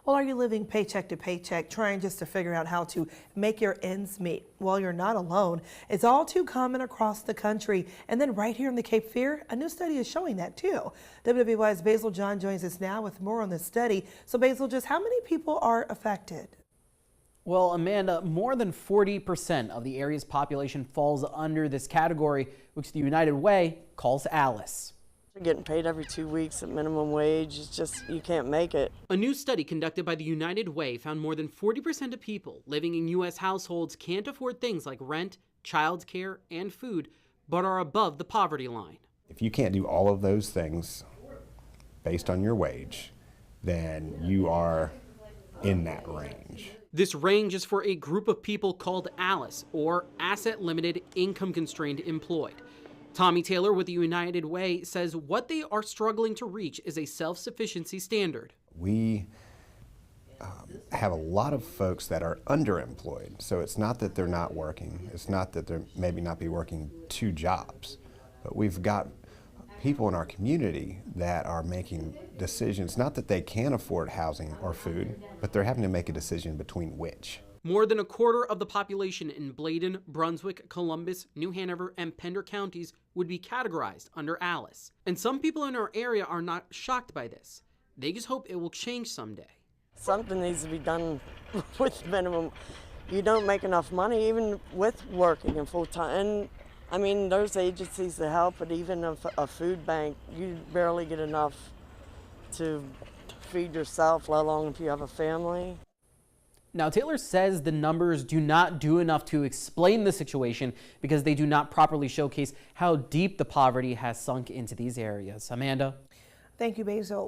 Well, are you living paycheck to paycheck, trying just to figure out how to make your ends meet? Well, you're not alone. It's all too common across the country. And then right here in the Cape Fear, a new study is showing that too. WWY's Basil John joins us now with more on this study. So Basil, just how many people are affected? Well, Amanda, more than 40% of the area's population falls under this category, which the United Way calls ALICE. You're getting paid every 2 weeks at minimum wage. It's just, you can't make it. A new study conducted by the United Way found more than 40% of people living in U.S. households can't afford things like rent, childcare, and food, but are above the poverty line. If you can't do all of those things based on your wage, then you are in that range. This range is for a group of people called ALICE, or Asset Limited Income Constrained Employed. Tommy Taylor with the United Way says what they are struggling to reach is a self-sufficiency standard. We have a lot of folks that are underemployed, so it's not that they're not working, it's not that they're maybe not be working 2 jobs, but we've got people in our community that are making decisions, not that they can afford housing or food, but they're having to make a decision between which. More than a quarter of the population in Bladen, Brunswick, Columbus, New Hanover, and Pender counties would be categorized under ALICE. And some people in our area are not shocked by this. They just hope it will change someday. Something needs to be done with minimum. You don't make enough money even with working in full time. And I mean, there's agencies that help, but even a food bank, you barely get enough to feed yourself, let alone if you have a family. Now, Taylor says the numbers do not do enough to explain the situation because they do not properly showcase how deep the poverty has sunk into these areas. Amanda? Thank you, Basil.